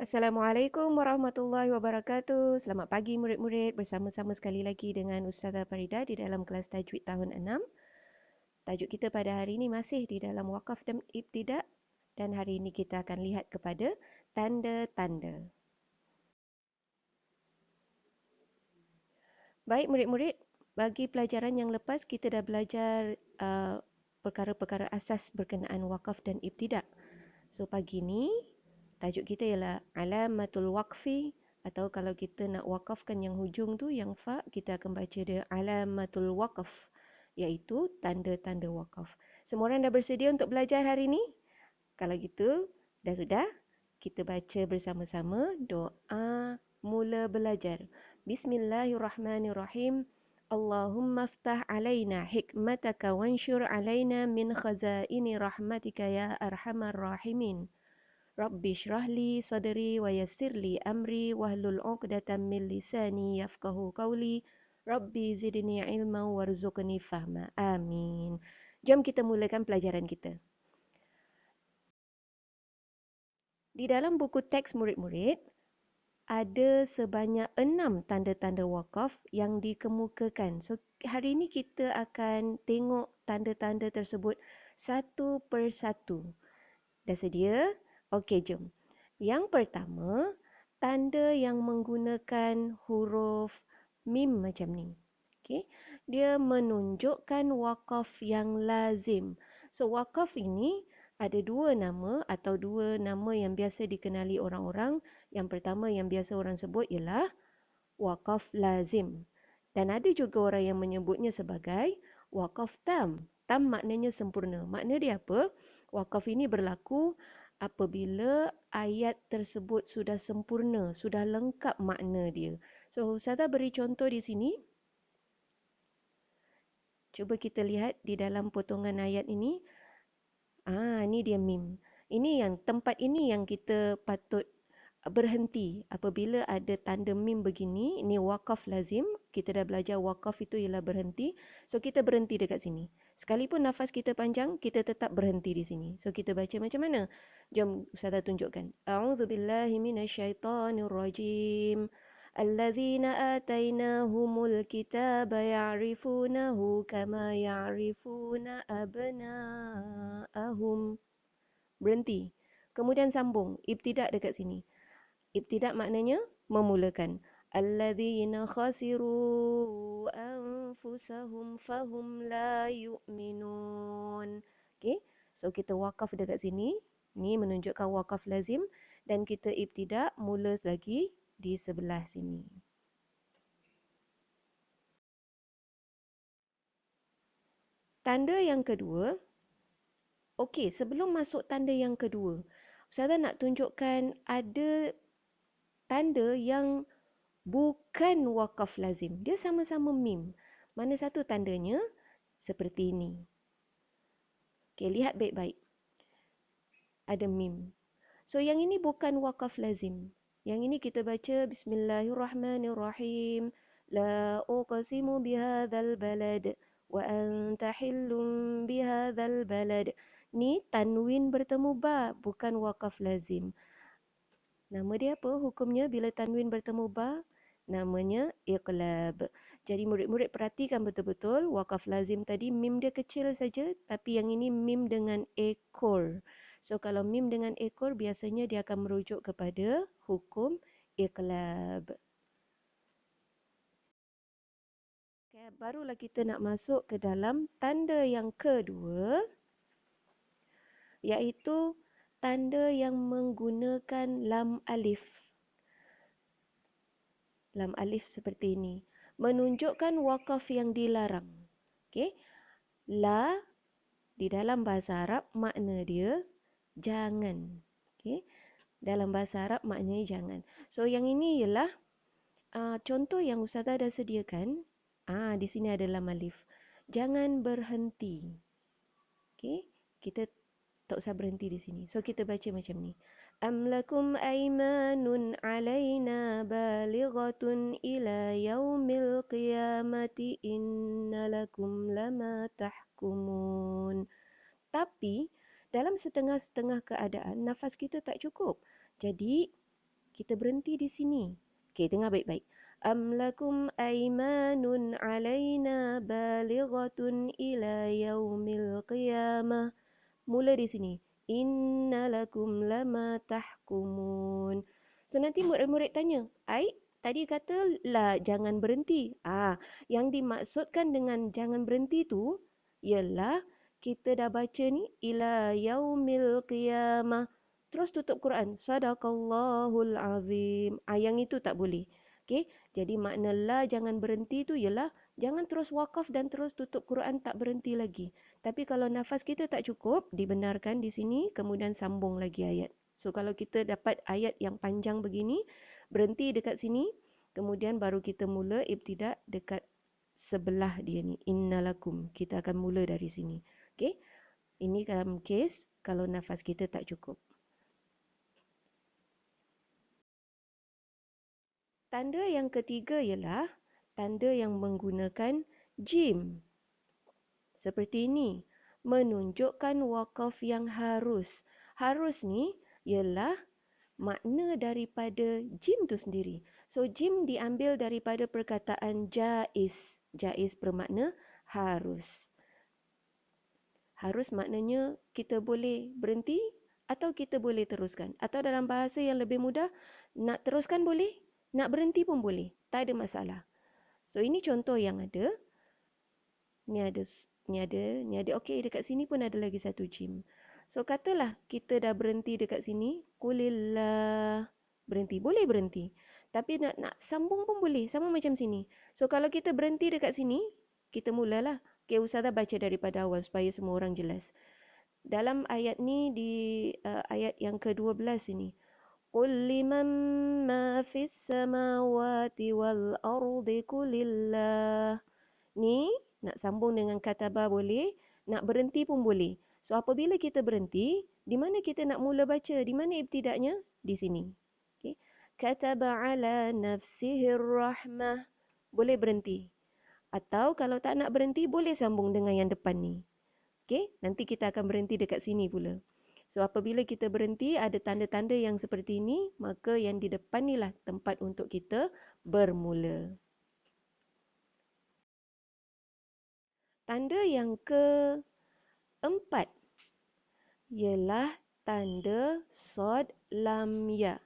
Assalamualaikum warahmatullahi wabarakatuh. Selamat pagi murid-murid. Bersama-sama sekali lagi dengan Ustazah Farida di dalam kelas tajwid tahun 6. Tajuk kita pada hari ini masih di dalam wakaf dan ibtidak, dan hari ini kita akan lihat kepada tanda-tanda. Baik murid-murid, bagi pelajaran yang lepas kita dah belajar perkara-perkara asas berkenaan wakaf dan ibtidak. So pagi ni tajuk kita ialah alamatul waqfi, atau kalau kita nak wakafkan yang hujung tu yang fa, kita akan baca dia alamatul waqf, iaitu tanda-tanda wakaf. Semua orang dah bersedia untuk belajar hari ni? Kalau gitu, dah sudah? Kita baca bersama-sama doa mula belajar. Bismillahirrahmanirrahim. Allahumma ftah alaina hikmataka wanshur alaina min khazaini rahmatika ya arhamar rahimin. Rabbi shrah li sadri wa yassir li amri wahlul 'uqdatam min lisani yafqahu qawli. Rabbi zidni ilma warzuqni fahma. Amin. Jom kita mulakan pelajaran kita. Di dalam buku teks murid-murid, ada sebanyak 6 tanda-tanda wakaf yang dikemukakan. So, hari ini kita akan tengok tanda-tanda tersebut satu persatu. Dah sedia? Okey, jom. Yang pertama, tanda yang menggunakan huruf mim macam ni. Okay. Dia menunjukkan wakaf yang lazim. So, wakaf ini ada dua nama atau dua nama yang biasa dikenali orang-orang. Yang pertama yang biasa orang sebut ialah wakaf lazim. Dan ada juga orang yang menyebutnya sebagai wakaf tam. Tam maknanya sempurna. Makna dia apa? Wakaf ini berlaku apabila ayat tersebut sudah sempurna, sudah lengkap makna dia. So, Ustazah beri contoh di sini. Cuba kita lihat di dalam potongan ayat ini. Ini dia mim. Ini yang tempat ini yang kita patut berhenti apabila ada tanda mim begini. Ini wakaf lazim. Kita dah belajar wakaf itu ialah berhenti. So kita berhenti dekat sini. Sekalipun nafas kita panjang, kita tetap berhenti di sini. So kita baca macam mana? Jom Ustazah tunjukkan. A'udzubillahi minasyaitonirrajim. الذين آتيناهم الكتاب يعرفونه كما يعرفون أبناءهم. Berhenti. Kemudian sambung. Ibtidak dekat sini. Ibtidak maknanya memulakan. Alladzina khasiru anfusahum fahum la yu'minun. Okey. So kita wakaf dekat sini. Ini menunjukkan wakaf lazim. Dan kita ibtidak mula lagi di sebelah sini. Tanda yang kedua. Okey, sebelum masuk tanda yang kedua, Ustazah nak tunjukkan ada tanda yang bukan wakaf lazim. Dia sama-sama mim. Mana satu tandanya? Seperti ini. Okey, lihat baik-baik. Ada mim. So, yang ini bukan wakaf lazim. Yang ini kita baca Bismillahirrahmanirrahim. La uqsimu bihadzal balad wa anta hillum bihadzal balad. Ni tanwin bertemu ba, bukan wakaf lazim. Nama dia apa hukumnya bila tanwin bertemu ba? Namanya iqlab. Jadi murid-murid perhatikan betul-betul wakaf lazim tadi mim dia kecil saja, tapi yang ini mim dengan ekor. So kalau mim dengan ekor biasanya dia akan merujuk kepada hukum iqlab. Okay, barulah kita nak masuk ke dalam tanda yang kedua, iaitu tanda yang menggunakan lam alif. Lam alif seperti ini. Menunjukkan wakaf yang dilarang. Okay. La di dalam bahasa Arab makna dia jangan. Okay. Dalam bahasa Arab maknanya jangan. So yang ini ialah contoh yang Ustazah dah sediakan. Di sini ada lam alif. Jangan berhenti. Okay. Kita tak usah berhenti di sini. So kita baca macam ni. Am lakum aymanun alaina balighatun ila yaumil qiyamati inna lakum lama tahkumun. Tapi dalam setengah-setengah keadaan nafas kita tak cukup. Jadi Kita berhenti di sini. Okey, dengar baik-baik. Am lakum aymanun alaina balighatun ila yaumil qiyamah. Mula di sini. Inna lakum lama tahkumun. So nanti murid-murid tanya, "Ai, tadi kata lah jangan berhenti." Yang dimaksudkan dengan jangan berhenti tu ialah kita dah baca ni ila yaumil qiyamah. Terus tutup Quran. Sadaqallahul azim. Yang itu tak boleh. Okey, jadi makna la jangan berhenti tu ialah jangan terus wakaf dan terus tutup Quran tak berhenti lagi. Tapi kalau nafas kita tak cukup, dibenarkan di sini, kemudian sambung lagi ayat. So, kalau kita dapat ayat yang panjang begini, berhenti dekat sini, kemudian baru kita mula ibtidak dekat sebelah dia ni. Innalakum. Kita akan mula dari sini. Okay? Ini dalam kes kalau nafas kita tak cukup. Tanda yang ketiga ialah tanda yang menggunakan jim. Seperti ini. Menunjukkan wakaf yang harus. Harus ni ialah makna daripada jim tu sendiri. So jim diambil daripada perkataan jaiz. Jaiz bermakna harus. Harus maknanya kita boleh berhenti atau kita boleh teruskan. Atau dalam bahasa yang lebih mudah, nak teruskan boleh, nak berhenti pun boleh. Tak ada masalah. So ini contoh yang ada. Ni ada. Okey, dekat sini pun ada lagi satu jim. So katalah kita dah berhenti dekat sini, qulillah. Berhenti, boleh berhenti. Tapi nak sambung pun boleh, sama macam sini. So kalau kita berhenti dekat sini, kita mulalah. Okey, Ustazah baca daripada awal supaya semua orang jelas. Dalam ayat ni di ayat yang ke-12 ini. Qul liman ma fis samawati wal ardi qulillah. Ni nak sambung dengan kataba boleh, nak berhenti pun boleh. So apabila kita berhenti, di mana kita nak mula baca? Di mana ibtidaknya? Di sini. Okay. Kataba ala nafsihir rahmah. Boleh berhenti. Atau kalau tak nak berhenti, boleh sambung dengan yang depan ni. Okay. Nanti kita akan berhenti dekat sini pula. So apabila kita berhenti, ada tanda-tanda yang seperti ini, maka yang di depan ni lah tempat untuk kita bermula. Tanda yang keempat ialah tanda sod lam ya.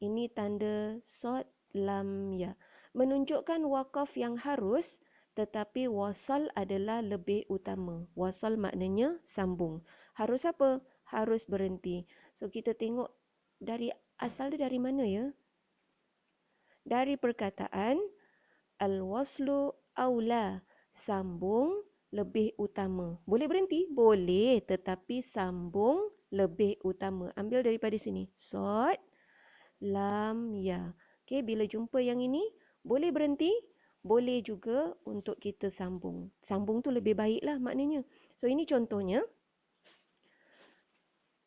Ini tanda sod lam ya. Menunjukkan wakaf yang harus tetapi wasal adalah lebih utama. Wasal maknanya sambung. Harus apa? Harus berhenti. So kita tengok dari asal dia dari mana ya? Dari perkataan al-waslu aula. Sambung lebih utama. Boleh berhenti? Boleh. Tetapi sambung lebih utama. Ambil daripada sini. Sod, lam, ya. Okey, bila jumpa yang ini, boleh berhenti? Boleh juga untuk kita sambung. Sambung tu lebih baiklah maknanya. So, ini contohnya.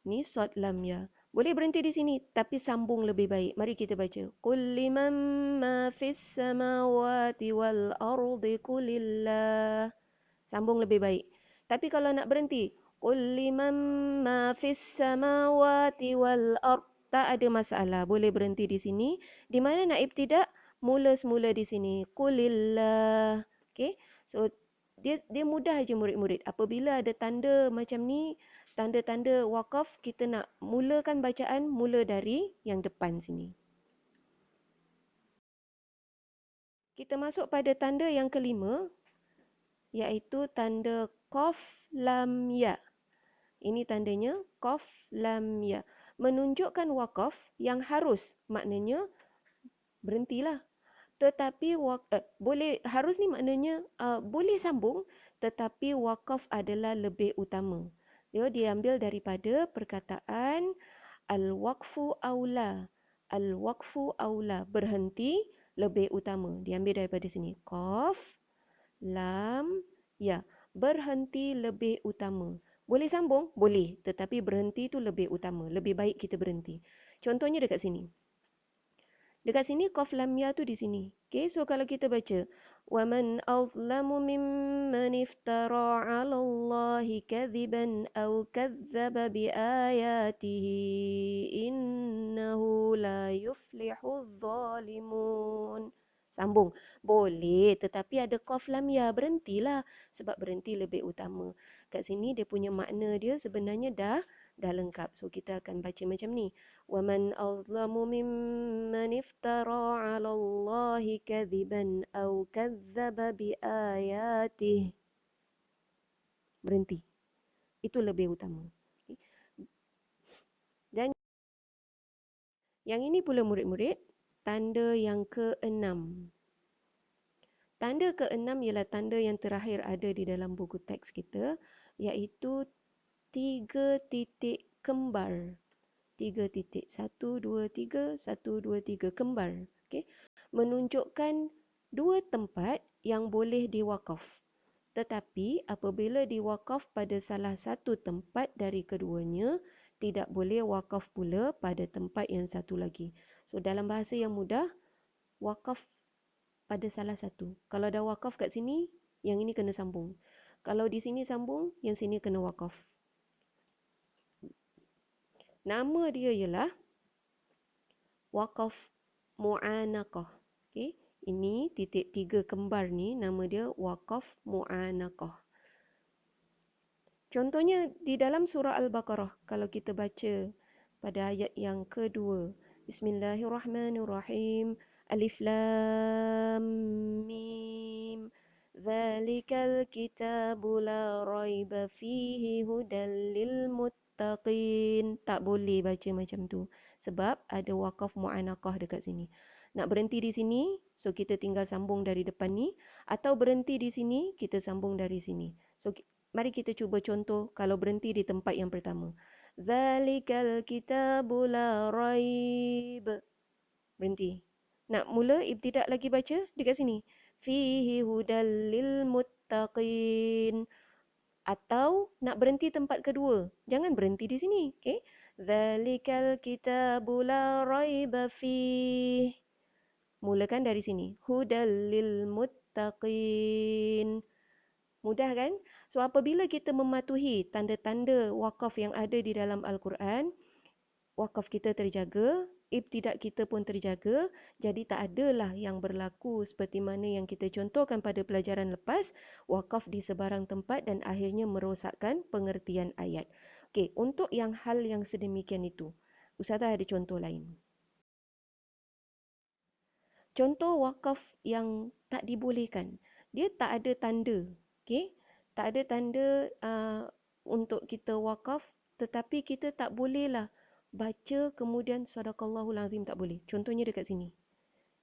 Ni sod, lam, ya. Boleh berhenti di sini, tapi sambung lebih baik. Mari kita baca. Qul liman ma fis samawati wal ardi qulillah. Sambung lebih baik. Tapi kalau nak berhenti, qul liman ma fis samawati wal ard. Tak ada masalah. Boleh berhenti di sini. Di mana nak ibtidak? Mula semula di sini. Qulillah. Okey. So dia mudah aja murid-murid. Apabila ada tanda macam ni, tanda-tanda wakaf, kita nak mulakan bacaan mula dari yang depan sini. Kita masuk pada tanda yang kelima, iaitu tanda qaf lam ya. Ini tandanya qaf lam ya. Menunjukkan wakaf yang harus, maknanya berhentilah. Tetapi boleh harus ni maknanya boleh sambung, tetapi wakaf adalah lebih utama. Dia diambil daripada perkataan al-waqfu aula. Al-waqfu aula, berhenti lebih utama. Diambil daripada sini. Qaf lam ya. Berhenti lebih utama. Boleh sambung? Boleh. Tetapi berhenti tu lebih utama. Lebih baik kita berhenti. Contohnya dekat sini. Dekat sini qaf lam ya tu di sini. Okay, so kalau kita baca ومن أظلم ممن افترى على الله كذبا أو كذب بآياته إنه لا يفلح الظالمون. Sambung. Boleh, tetapi ada qaf lam ya. Berhentilah. Sebab berhenti lebih utama. Kat sini dia punya makna dia sebenarnya dah lengkap. So kita akan baca macam ni. وَمَنْ أَظْلَمُ مِمَّنِ افْتَرَى عَلَى اللَّهِ كَذِبًا أَوْ كَذَّبَ بِآيَاتِهِ. Berhenti. Itu lebih utama. Okay. Dan yang ini pula murid-murid, tanda yang keenam. Tanda keenam ialah tanda yang terakhir ada di dalam buku teks kita, iaitu 3 titik kembar. 3 titik. 1, 2, 3, 1, 2, 3. Kembar. Okay. Menunjukkan dua tempat yang boleh diwakaf. Tetapi apabila diwakaf pada salah satu tempat dari keduanya, tidak boleh wakaf pula pada tempat yang satu lagi. So dalam bahasa yang mudah, wakaf pada salah satu. Kalau dah wakaf kat sini, yang ini kena sambung. Kalau di sini sambung, yang sini kena wakaf. Nama dia ialah wakaf mu'anaqah. Okay. Ini titik 3 kembar ni, nama dia wakaf mu'anaqah. Contohnya di dalam surah Al-Baqarah, kalau kita baca pada ayat yang kedua. Bismillahirrahmanirrahim. Alif Lam Mim. Zalikal kitabu la raiba fihi hudal lil muttaqin. Tak boleh baca macam tu. Sebab ada wakaf mu'anaqah dekat sini. Nak berhenti di sini, so kita tinggal sambung dari depan ni. Atau berhenti di sini, kita sambung dari sini. So mari kita cuba contoh kalau berhenti di tempat yang pertama. Zalikal kitabu la raib. Berhenti. Nak mula ibtidak lagi baca dekat sini. Fihi hudal lil muttaqin. Atau nak berhenti tempat kedua. Jangan berhenti di sini. Okay? Zalikal kitabu la raiba fih. Mulakan dari sini. Hudal lil muttaqin. Mudah kan? So apabila kita mematuhi tanda-tanda wakaf yang ada di dalam Al-Quran, wakaf kita terjaga, ibtidak kita pun terjaga, jadi tak adalah yang berlaku seperti mana yang kita contohkan pada pelajaran lepas, wakaf di sebarang tempat dan akhirnya merosakkan pengertian ayat. Okey, untuk yang hal yang sedemikian itu, Ustazah ada contoh lain. Contoh wakaf yang tak dibolehkan. Dia tak ada tanda. Okay? Tak ada tanda untuk kita wakaf. Tetapi kita tak bolehlah baca kemudian sadaqallahul azim, tak boleh. Contohnya dekat sini.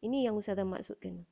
Ini yang Ustazah maksudkan.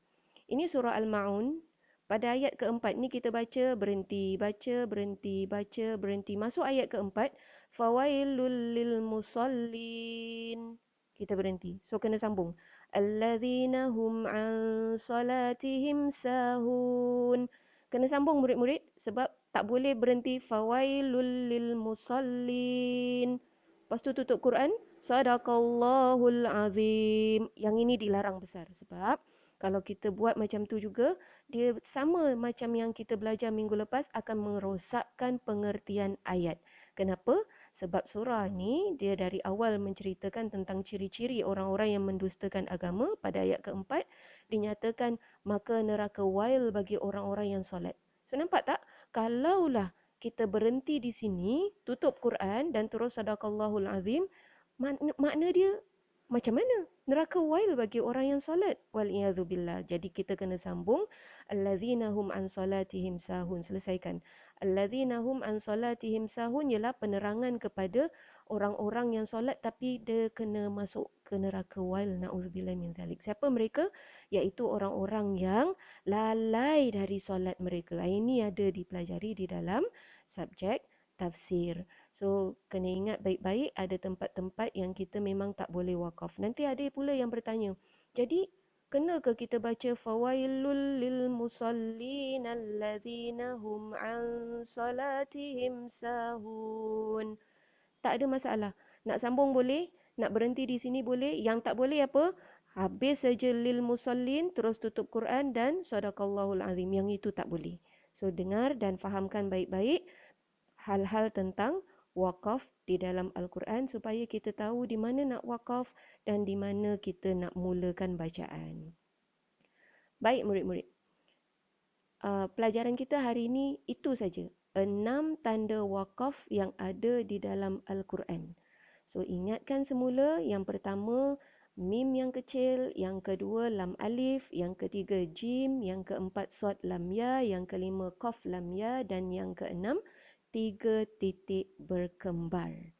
Ini surah Al-Ma'un. Pada ayat keempat ni kita baca berhenti, baca berhenti, baca berhenti. Masuk ayat keempat. Fawailul lil musallin. Kita berhenti. So kena sambung. Alladzina hum an salatihim sahun. Kena sambung murid-murid sebab tak boleh berhenti fawailul lil musallin. Lepas tu tutup Quran. Sadaqallahul azim. Yang ini dilarang besar sebab kalau kita buat macam tu juga, dia sama macam yang kita belajar minggu lepas akan merosakkan pengertian ayat. Kenapa? Sebab surah ni dia dari awal menceritakan tentang ciri-ciri orang-orang yang mendustakan agama. Pada ayat keempat, dinyatakan maka neraka wail bagi orang-orang yang solat. So nampak tak? Kalaulah kita berhenti di sini, tutup Quran dan terus sadaqallahul azim, makna dia macam mana? Neraka wail bagi orang yang solat. Wal'iyadzubillah. Jadi kita kena sambung. Alladzina hum an salatihim sahun. Selesaikan. Alladzina hum an salatihim sahun ialah penerangan kepada orang-orang yang solat tapi dia kena masuk ke neraka wail. Na'udzubillah min dzalik. Siapa mereka? Iaitu orang-orang yang lalai dari solat mereka. Ini ada dipelajari di dalam subjek tafsir. So, kena ingat baik-baik ada tempat-tempat yang kita memang tak boleh wakaf. Nanti ada pula yang bertanya, jadi kena ke kita baca fawailul lil musallin alladzina hum an salatihim sahun? Tak ada masalah. Nak sambung boleh, nak berhenti di sini boleh. Yang tak boleh apa? Habis saja lil musallin, terus tutup Quran dan sadaqallahul azim. Yang itu tak boleh. So, dengar dan fahamkan baik-baik hal-hal tentang wakaf di dalam Al-Quran supaya kita tahu di mana nak wakaf dan di mana kita nak mulakan bacaan. Baik murid-murid. Pelajaran kita hari ini itu saja. 6 tanda wakaf yang ada di dalam Al-Quran. So, ingatkan semula, yang pertama, mim yang kecil, yang kedua, lam alif, yang ketiga, jim, yang keempat, sod lam ya, yang kelima, qaf lam ya, dan yang keenam, 3 titik berkembar.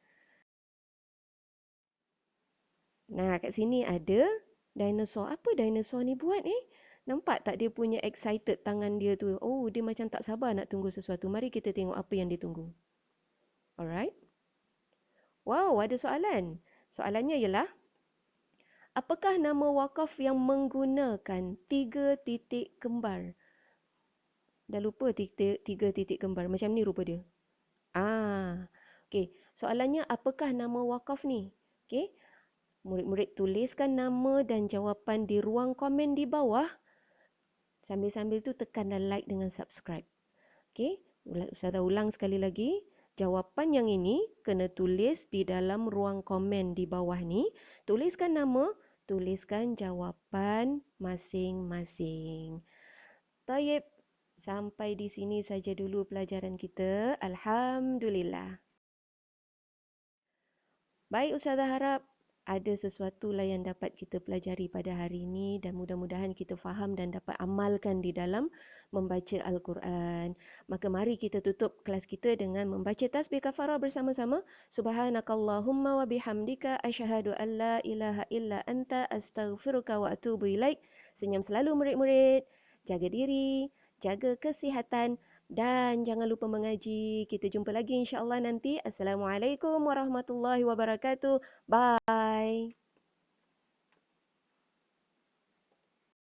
Nah, kat sini ada dinosaur. Apa dinosaur ni buat ni? Nampak tak dia punya excited tangan dia tu? Oh, dia macam tak sabar nak tunggu sesuatu. Mari kita tengok apa yang dia tunggu. Alright. Wow, ada soalan. Soalannya ialah, apakah nama wakaf yang menggunakan 3 titik kembar? Dah lupa tiga titik kembar. Macam ni rupa dia. Okey. Soalannya, apakah nama wakaf ni? Okey. Murid-murid tuliskan nama dan jawapan di ruang komen di bawah. Sambil-sambil tu tekanlah like dengan subscribe. Okey, Ustazah ulang sekali lagi. Jawapan yang ini kena tulis di dalam ruang komen di bawah ni. Tuliskan nama, tuliskan jawapan masing-masing. Taib, sampai di sini saja dulu pelajaran kita. Alhamdulillah. Baik, Ustazah harap ada sesuatu lah yang dapat kita pelajari pada hari ini dan mudah-mudahan kita faham dan dapat amalkan di dalam membaca Al-Quran. Maka mari kita tutup kelas kita dengan membaca tasbih kafarah bersama-sama. Subhanakallahumma wa bihamdika asyhadu an la ilaha illa anta astaghfiruka wa atubu ilaik. Senyum selalu murid-murid. Jaga diri, jaga kesihatan. Dan jangan lupa mengaji. Kita jumpa lagi insya-Allah nanti. Assalamualaikum warahmatullahi wabarakatuh. Bye.